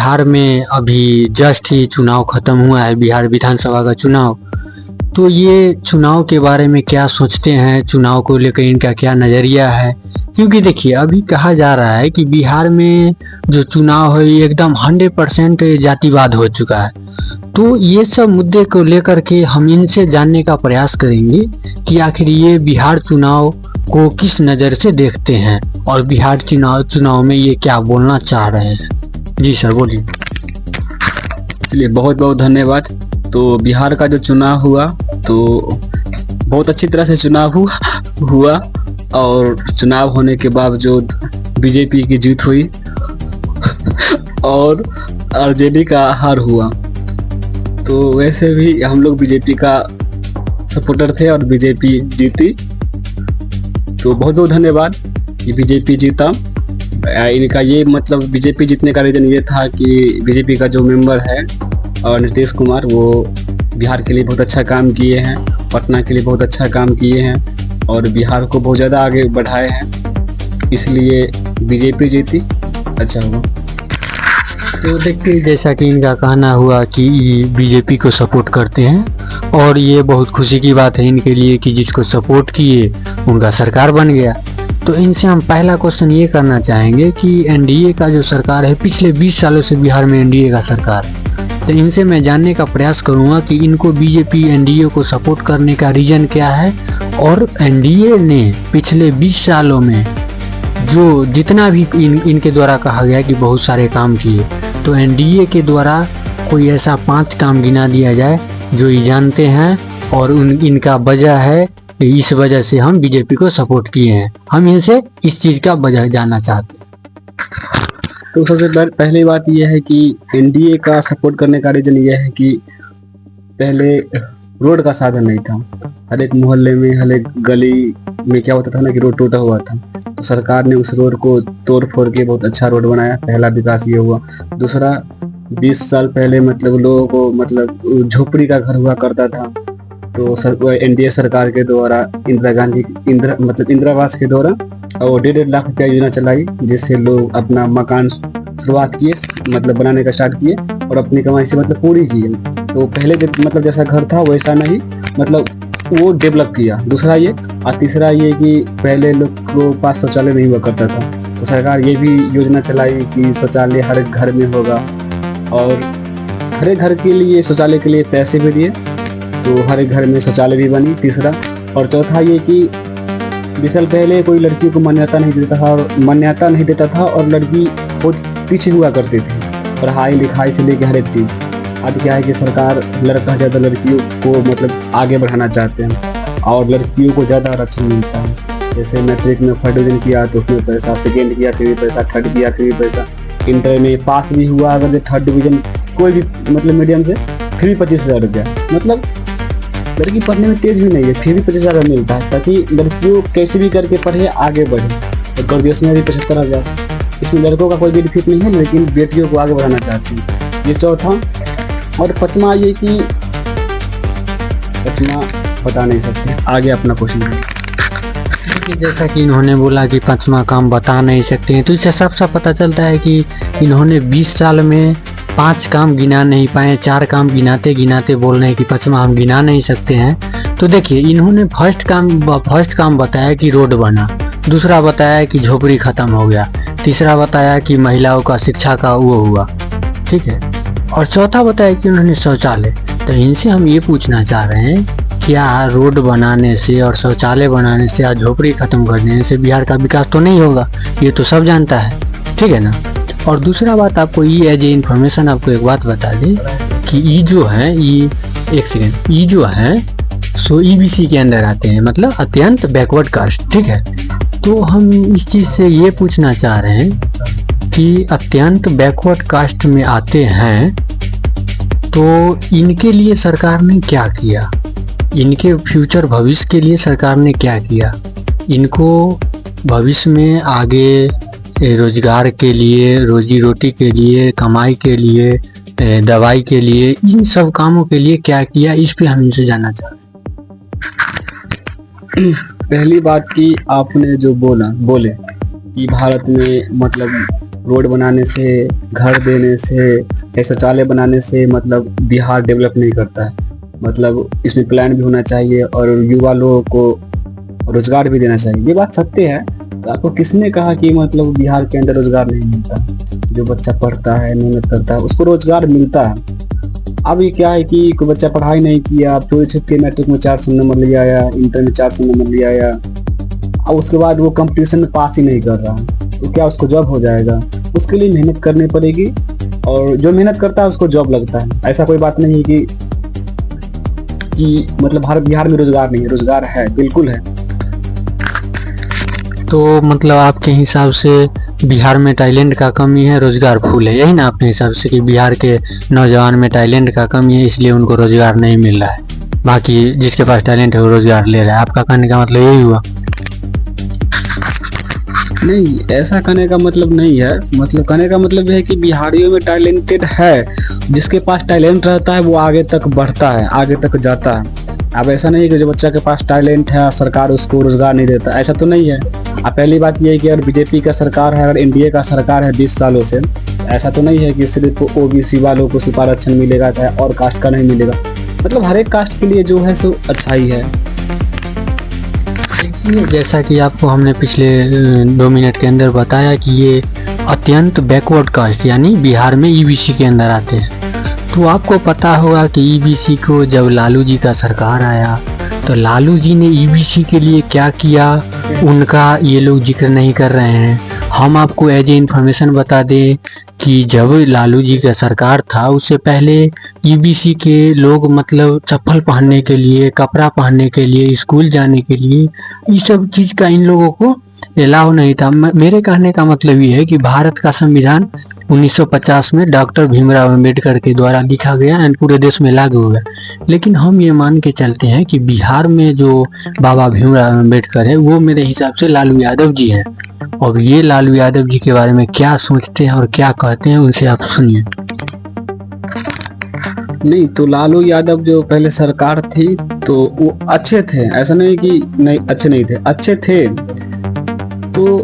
बिहार में अभी जस्ट ही चुनाव खत्म हुआ है, बिहार विधानसभा का चुनाव। तो ये चुनाव के बारे में क्या सोचते हैं, चुनाव को लेकर इनका क्या नज़रिया है? क्योंकि देखिए अभी कहा जा रहा है कि बिहार में जो चुनाव है ये एकदम 100% जातिवाद हो चुका है। तो ये सब मुद्दे को लेकर के हम इनसे जानने का प्रयास करेंगे कि आखिर ये बिहार चुनाव को किस नज़र से देखते हैं और बिहार चुनाव में ये क्या बोलना चाह रहे हैं। जी सर बोलिए। चलिए, बहुत बहुत धन्यवाद। तो बिहार का जो चुनाव हुआ तो बहुत अच्छी तरह से चुनाव हुआ और चुनाव होने के बावजूद बीजेपी की जीत हुई और आरजेडी का हार हुआ। तो वैसे भी हम लोग बीजेपी का सपोर्टर थे और बीजेपी जीती। तो बहुत बहुत धन्यवाद कि बीजेपी जीता। इनका ये मतलब बीजेपी जीतने का रीज़न ये था कि बीजेपी का जो मेंबर है और नीतीश कुमार, वो बिहार के लिए बहुत अच्छा काम किए हैं, पटना के लिए बहुत अच्छा काम किए हैं और बिहार को बहुत ज़्यादा आगे बढ़ाए हैं, इसलिए बीजेपी जीती। अच्छा हुआ। तो देखिए जैसा कि इनका कहना हुआ कि बीजेपी को सपोर्ट करते हैं और ये बहुत खुशी की बात है इनके लिए कि जिसको सपोर्ट किए उनका सरकार बन गया। तो इनसे हम पहला क्वेश्चन ये करना चाहेंगे कि एनडीए का जो सरकार है, पिछले 20 सालों से बिहार में एनडीए का सरकार है। तो इनसे मैं जानने का प्रयास करूंगा कि इनको बीजेपी एनडीए को सपोर्ट करने का रीज़न क्या है और एनडीए ने पिछले 20 सालों में जो जितना भी इनके द्वारा कहा गया कि बहुत सारे काम किए, तो एनडीए के द्वारा कोई ऐसा 5 काम गिना दिया जाए जो ये जानते हैं और इनका वजह है, इस वजह से हम बीजेपी को सपोर्ट किए हैं। हम इनसे इस चीज़ का वजह जानना चाहते हैं। तो सबसे पहली बात यह है कि एनडीए का सपोर्ट करने का रीज़न यह है कि पहले रोड का साधन नहीं था। हर एक मोहल्ले में, हर एक गली में क्या होता था ना कि रोड टूटा हुआ था। तो सरकार ने उस रोड को तोड़ फोड़ के बहुत अच्छा रोड बनाया। पहला विकास ये हुआ। दूसरा, 20 साल पहले मतलब लोगों को मतलब झोपड़ी का घर हुआ करता था। तो एनडीए सरकार के द्वारा इंदिरा आवास के द्वारा और 1.5 लाख रुपया योजना चलाई, जिससे लोग अपना मकान शुरुआत किए, मतलब बनाने का स्टार्ट किए और अपनी कमाई से मतलब पूरी किए। तो पहले मतलब जैसा घर था वैसा नहीं, मतलब वो डेवलप किया। दूसरा ये, और तीसरा ये कि पहले लोग को पास शौचालय नहीं हुआ करता था। तो सरकार ये भी योजना चलाई कि शौचालय हर एक घर में होगा और हर एक घर के लिए शौचालय के लिए पैसे भी दिए। तो हर एक घर में शौचालय भी बनी। तीसरा और चौथा ये कि 20 साल पहले कोई लड़की को मान्यता नहीं देता था और लड़की बहुत पीछे हुआ करती थी, पढ़ाई लिखाई से लेकर हर एक चीज़। अब क्या है कि सरकार लड़का ज़्यादा लड़कियों को मतलब आगे बढ़ाना चाहते हैं और लड़कियों को ज़्यादा आरक्षण मिलता है। जैसे मैट्रिक में फर्स्ट डिवीजन किया तो उसमें पैसा, सेकेंड किया फिर भी पैसा, थर्ड किया फिर भी पैसा, इंटर में पास भी हुआ अगर जो थर्ड डिवीजन कोई भी मतलब मीडियम से, फिर भी 25,000 रुपया। मतलब लड़की पढ़ने में तेज भी नहीं है, फिर भी 25,000 मिलता है, ताकि लड़कियों कैसे भी करके पढ़े, आगे बढ़े। और ग्रेजुएशन में भी 75,000। इसमें लड़कों का कोई बेनिफिट नहीं है, लेकिन बेटियों को आगे बढ़ाना चाहती हैं। ये चौथा। और पाँचवा ये कि पाँचवा बता नहीं सकते, आगे अपना क्वेश्चन करें। जैसा कि इन्होंने बोला कि 5वां काम बता नहीं सकते हैं, तो इससे साफ साफ पता चलता है कि इन्होंने 20 साल में 5 काम गिना नहीं पाए। 4 काम गिनाते गिनाते बोल रहे हैं कि 5वां हम गिना नहीं सकते हैं। तो देखिए इन्होंने फर्स्ट काम बताया कि रोड बना, दूसरा बताया कि झोपड़ी खत्म हो गया, तीसरा बताया कि महिलाओं का शिक्षा का वो हुआ, ठीक है, और चौथा बताया कि उन्होंने शौचालय। तो इनसे हम ये पूछना चाह रहे हैं, क्या रोड बनाने से और शौचालय बनाने से या झोपड़ी खत्म करने से बिहार का विकास तो नहीं होगा? ये तो सब जानता है, ठीक है ना। और दूसरा बात आपको ये एज ए इन्फॉर्मेशन आपको एक बात बता दें कि ये जो है ये जो है सो ईबीसी के अंदर आते हैं, मतलब अत्यंत बैकवर्ड कास्ट, ठीक है। तो हम इस चीज़ से ये पूछना चाह रहे हैं कि अत्यंत बैकवर्ड कास्ट में आते हैं तो इनके लिए सरकार ने क्या किया, इनके फ्यूचर भविष्य के लिए सरकार ने क्या किया, इनको भविष्य में आगे रोजगार के लिए, रोजी रोटी के लिए, कमाई के लिए, दवाई के लिए, इन सब कामों के लिए क्या किया, इस पे हम इनसे जानना चाहते हैं। पहली बात कि आपने जो बोले कि भारत में मतलब रोड बनाने से, घर देने से, चाहे शौचालय बनाने से मतलब बिहार डेवलप नहीं करता है। मतलब इसमें प्लान भी होना चाहिए और युवा लोगों को रोजगार भी देना चाहिए। ये बात सत्य है। तो आपको किसने कहा कि मतलब बिहार के अंदर रोजगार नहीं मिलता? जो बच्चा पढ़ता है, मेहनत करता है, उसको रोजगार मिलता है। अब ये क्या है कि कोई बच्चा पढ़ाई नहीं किया, आप चोरी छिप के मैट्रिक में 400 नंबर ले आया, इंटर में 400 नंबर ले आया, अब उसके बाद वो कंपटीशन में पास ही नहीं कर रहा, तो क्या उसको जॉब हो जाएगा? उसके लिए मेहनत करनी पड़ेगी और जो मेहनत करता है उसको जॉब लगता है। ऐसा कोई बात नहीं है कि मतलब हर बिहार में रोजगार नहीं है। रोजगार है, बिल्कुल है। तो मतलब आपके हिसाब से बिहार में टैलेंट का कमी है, रोजगार फुल है, यही ना आपके हिसाब से कि बिहार के नौजवान में टैलेंट का कमी है इसलिए उनको रोजगार नहीं मिल रहा है, बाकी जिसके पास टैलेंट है वो रोजगार ले रहा है। आपका कहने का मतलब यही हुआ? नहीं, ऐसा कहने का मतलब नहीं है। मतलब कहने का मतलब है कि बिहारियों में टैलेंटेड है। जिसके पास टैलेंट रहता है वो आगे तक बढ़ता है, आगे तक जाता है। अब ऐसा नहीं है कि जो बच्चा के पास टैलेंट है सरकार उसको रोजगार नहीं देता, ऐसा तो नहीं है। अब पहली बात यह है कि अगर बीजेपी का सरकार है, अगर एनडीए का सरकार है 20 सालों से, ऐसा तो नहीं है कि सिर्फ ओबीसी वालों को सिर्फ आरक्षण मिलेगा, चाहे और कास्ट का नहीं मिलेगा। मतलब हर एक कास्ट के लिए जो है सो अच्छा ही है। देखिए, जैसा कि आपको हमने पिछले 2 मिनट के अंदर बताया कि ये अत्यंत बैकवर्ड कास्ट यानी बिहार में ईबीसी के अंदर आते हैं। तो आपको पता होगा कि ईबीसी को जब लालू जी का सरकार आया तो लालू जी ने ईबीसी के लिए क्या किया उनका ये लोग जिक्र नहीं कर रहे हैं। हम आपको एज ए इन्फॉर्मेशन बता दें कि जब लालू जी का सरकार था उससे पहले ईबीसी के लोग मतलब चप्पल पहनने के लिए, कपड़ा पहनने के लिए, स्कूल जाने के लिए, इस सब चीज़ का इन लोगों को अलाउ नहीं था। मेरे कहने का मतलब ये है कि भारत का संविधान 1950 में डॉक्टर भीमराव अंबेडकर के द्वारा लिखा गया एंड पूरे देश में लागू हुआ। लेकिन हम ये मान के चलते हैं कि बिहार में जो बाबा भीमराव अंबेडकर है वो मेरे हिसाब से लालू यादव जी हैं। और ये लालू यादव जी के बारे में क्या सोचते हैं और क्या कहते हैं उनसे आप सुनिए। नहीं, तो लालू यादव जो पहले सरकार थी तो वो अच्छे थे, ऐसा नहीं कि नहीं अच्छे नहीं थे, अच्छे थे। तो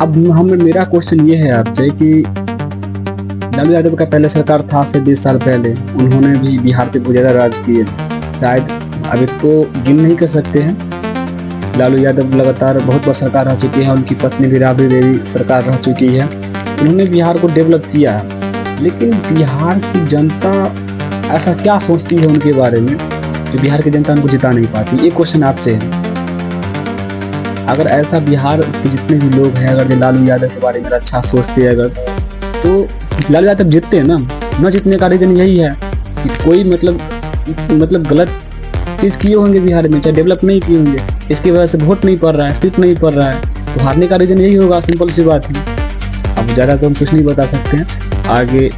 अब मेरा क्वेश्चन ये है आपसे कि लालू यादव का पहले सरकार था से 20 साल पहले, उन्होंने भी बिहार पे बहुत ज़्यादा राज किए। शायद अभी तो गिन नहीं कर सकते हैं। लालू यादव लगातार बहुत बार सरकार रह चुकी है, उनकी पत्नी भी राबड़ी देवी सरकार रह चुकी है। उन्होंने बिहार को डेवलप किया है। लेकिन बिहार की जनता ऐसा क्या सोचती है उनके बारे में जो बिहार की जनता उनको जिता नहीं पाती? ये क्वेश्चन आपसे है। अगर ऐसा बिहार के जितने भी लोग हैं अगर जो लालू यादव के बारे में अच्छा सोचते हैं अगर, तो लालू यादव जीतते हैं ना। न जीतने का रीजन यही है कि कोई मतलब गलत चीज़ किए होंगे बिहार में, चाहे डेवलप नहीं किए होंगे, इसकी वजह से वोट नहीं पड़ रहा है, सीट नहीं पड़ रहा है। तो हारने का रीजन यही होगा, सिंपल सी बात है। अब ज़्यादा तो हम कुछ नहीं बता सकते हैं। आगे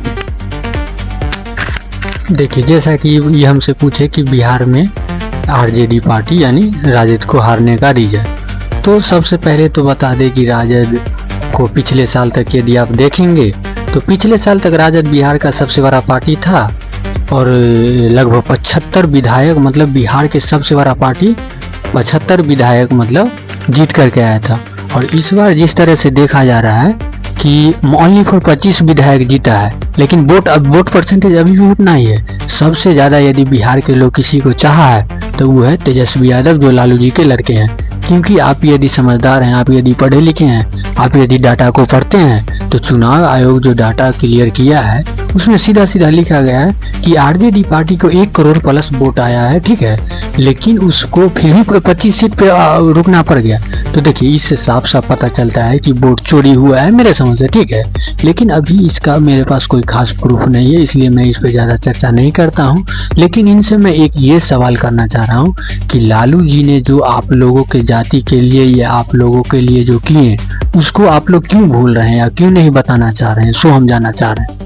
देखिए, जैसा कि ये हमसे पूछे कि बिहार में आरजेडी पार्टी यानी राजद को हारने का रीजन, तो सबसे पहले तो बता दें कि राजद को पिछले साल तक यदि आप देखेंगे तो पिछले साल तक राजद बिहार का सबसे बड़ा पार्टी था और लगभग 75 विधायक मतलब बिहार के सबसे बड़ा पार्टी 75 विधायक मतलब जीत करके आया था। और इस बार जिस तरह से देखा जा रहा है कि ओनली फॉर 25 विधायक जीता है, लेकिन वोट परसेंटेज अभी भी उतना ही है। सबसे ज़्यादा यदि बिहार के लोग किसी को चाहा है तो वो है तेजस्वी यादव जो लालू जी के लड़के हैं। क्योंकि आप यदि समझदार हैं, आप यदि पढ़े लिखे हैं, आप यदि डाटा को पढ़ते हैं तो चुनाव आयोग जो डाटा क्लियर किया है उसमें सीधा सीधा लिखा गया है कि आरजेडी पार्टी को 1 करोड़ प्लस वोट आया है, ठीक है, लेकिन उसको फिर भी 25 सीट पे रुकना पड़ गया। तो देखिए, इससे साफ साफ पता चलता है कि वोट चोरी हुआ है मेरे समझ से, ठीक है। लेकिन अभी इसका मेरे पास कोई खास प्रूफ नहीं है, इसलिए मैं इस पर ज़्यादा चर्चा नहीं करता हूँ। लेकिन इनसे मैं एक ये सवाल करना चाह रहा हूँ कि लालू जी ने जो आप लोगों के जाति के लिए या आप लोगों के लिए जो किए उसको आप लोग क्यों भूल रहे हैं या क्यों नहीं बताना चाह रहे हैं, सो हम जानना चाह रहे हैं।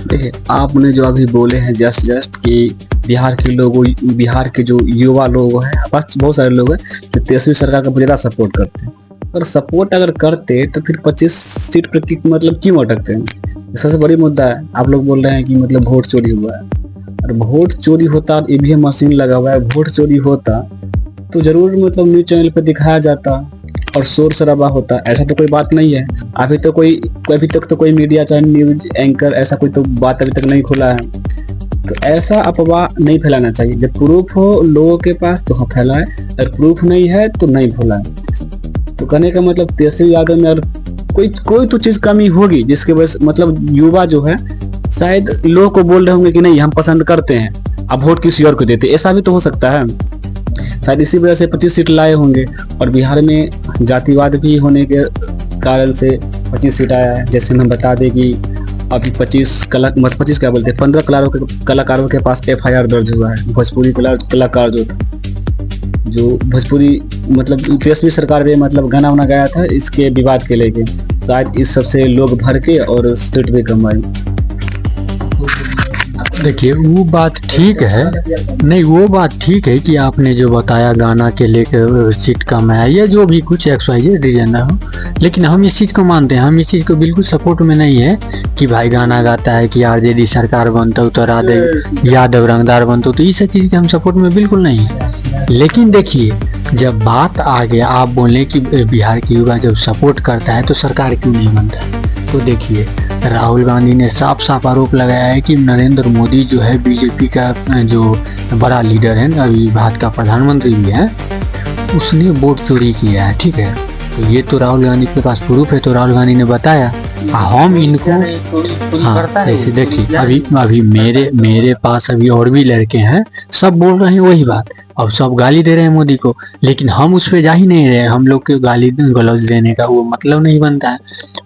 देखिए, आपने जो अभी बोले हैं जस्ट कि बिहार के लोगों, बिहार के जो युवा लोग हैं, बहुत सारे लोग हैं जो तेजस्वी सरकार का ज़्यादा सपोर्ट करते हैं। और सपोर्ट अगर करते तो फिर 25 सीट पर मतलब क्यों अटकते हैं? सबसे बड़ी मुद्दा है। आप लोग बोल रहे हैं कि मतलब वोट चोरी हुआ है, और वोट चोरी होता, ईवीएम मशीन लगा हुआ है, वोट चोरी होता तो जरूर मतलब न्यूज चैनल पर दिखाया जाता और शोर शराबा होता, ऐसा तो कोई बात नहीं है। अभी तक तो कोई मीडिया चाहे न्यूज एंकर ऐसा कोई तो बात अभी तक नहीं खुला है। तो ऐसा अफवाह नहीं फैलाना चाहिए। जब प्रूफ हो लोगों के पास तो हाँ फैलाए, अगर प्रूफ नहीं है तो नहीं फैलाए। तो कहने का मतलब तेजस्वी यादव में और कोई तो चीज कमी होगी जिसके वजह से मतलब युवा जो है शायद लोगों को बोल रहे होंगे कि नहीं हम पसंद करते हैं, अब वोट किसी और को देते, ऐसा भी तो हो सकता है। शायद इसी वजह से 25 सीट लाए होंगे। और बिहार में जातिवाद भी होने के कारण से 25 सीट आया है। जैसे मैं बता दें कि अभी 15 कलाकारों के पास FIR दर्ज हुआ है। भोजपुरी कलाकार जो भोजपुरी मतलब तेजस्वी सरकार में मतलब गाना वाना गाया था इसके विवाद के लेके, शायद इस सबसे लोग भर के और सीट भी कमाई। देखिए वो बात ठीक है, नहीं वो बात ठीक है कि आपने जो बताया गाना के लेकर सीट कम है या जो भी कुछ XYZ रीजन ना हो, लेकिन हम इस चीज़ को मानते हैं, हम इस चीज़ को बिल्कुल सपोर्ट में नहीं है कि भाई गाना गाता है कि RJD सरकार बनता हो तो यादव रंगदार बनता हो, तो इस चीज़ के हम सपोर्ट में बिल्कुल नहीं है। लेकिन देखिए जब बात आ गया आप बोले कि बिहार की युवा जब सपोर्ट करता है तो सरकार क्यों नहीं बनता है, तो देखिए राहुल गांधी ने साफ साफ आरोप लगाया है कि नरेंद्र मोदी जो है बीजेपी का जो बड़ा लीडर है, अभी भारत का प्रधानमंत्री भी है, उसने वोट चोरी किया है। ठीक है, तो ये तो राहुल गांधी के पास प्रूफ है, तो राहुल गांधी ने बताया। हम इनको हाँ ऐसे देखिए अभी मेरे पास अभी और भी लड़के हैं, सब बोल रहे हैं वही बात, अब सब गाली दे रहे हैं मोदी को, लेकिन हम उस पे जा ही नहीं रहे। हम लोग के गाली गलौज देने का वो मतलब नहीं बनता है।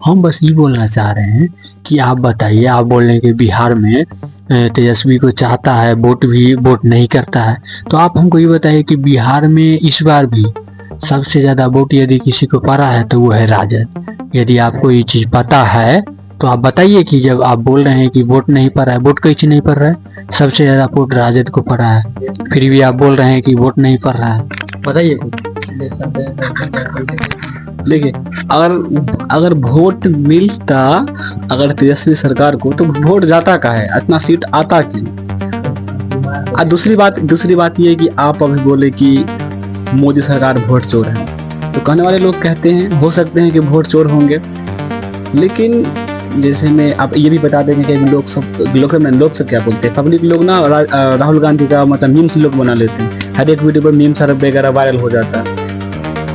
हम बस ये बोलना चाह रहे हैं कि आप बताइए, आप बोल रहे हैं कि बिहार में तेजस्वी को चाहता है, वोट नहीं करता है, तो आप हमको ये बताइए कि बिहार में इस बार भी सबसे ज्यादा वोट यदि किसी को पड़ा है तो वो है राजद। यदि आपको ये चीज पता है तो आप बताइए कि जब आप बोल रहे हैं कि वोट नहीं पड़ा है, वोट कैसे नहीं पड़ रहा है, सबसे ज्यादा वोट राजद को पड़ा है, फिर भी आप बोल रहे हैं कि वोट नहीं पड़ रहा है, बताइए। देखिए अगर वोट मिलता अगर तेजस्वी सरकार को तो वोट जाता का है, इतना सीट आता क्यों। और दूसरी बात ये कि आप अभी बोले कि मोदी सरकार वोट चोर है, तो कहने वाले लोग कहते हैं हो सकते हैं कि वोट चोर होंगे, लेकिन जैसे मैं आप ये भी बता देंगे कि लोग सब क्या बोलते हैं, पब्लिक लोग ना राहुल गांधी का मतलब मीम्स लोग बना लेते हैं, हर एक वीडियो पर मीम्स वगैरह वायरल हो जाता है।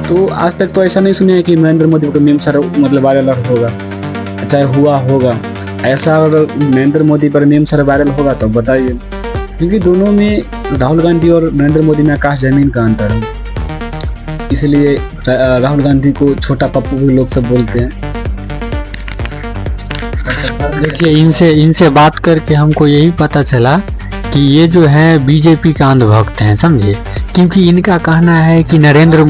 तो आज तक तो ऐसा नहीं सुने कि नरेंद्र मोदी को मीम्स मतलब वायरल होगा, चाहे हुआ होगा ऐसा। अगर नरेंद्र मोदी पर मीम्स वायरल होगा तो बताइए, क्योंकि दोनों में राहुल गांधी और नरेंद्र मोदी में आकाश जमीन का अंतर है, इसलिए राहुल गांधी को छोटा पप्पू भी लोग सब बोलते हैं। देखिए इनसे बात करके हमको यही पता चला कि ये जो है बीजेपी का अंधभक्त हैं, समझे, क्योंकि इनका कहना है कि नरेंद्र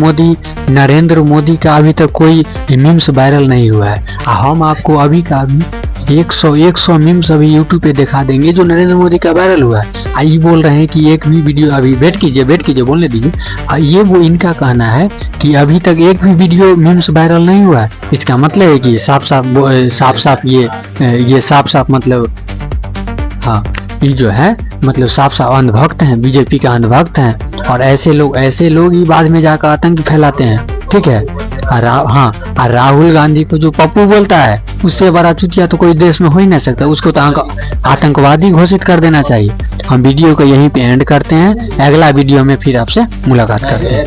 मोदी का अभी तक कोई मीम्स वायरल नहीं हुआ है। हम आपको अभी का अभी 100 मीम्स अभी यूट्यूब पे दिखा देंगे जो नरेंद्र मोदी का वायरल हुआ है। ये बोल रहे हैं कि एक भी वीडियो अभी वेट कीजिए बोलने दीजिए। ये वो इनका कहना है कि अभी तक एक भी वीडियो मीम्स वायरल नहीं हुआ है। इसका मतलब है कि साफ साफ ये साफ साफ मतलब हाँ ये जो है मतलब साफ साफ अंधभक्त हैं, बीजेपी का अंधभक्त हैं। और ऐसे लोग ही बाद में जाकर आतंक फैलाते हैं। ठीक है, और राहुल गांधी को जो पप्पू बोलता है उससे बड़ा चुतिया तो कोई देश में हो ही नहीं सकता, उसको तो आतंकवादी घोषित कर देना चाहिए। हम वीडियो को यहीं पे एंड करते हैं, अगला वीडियो में फिर आपसे मुलाकात करते हैं।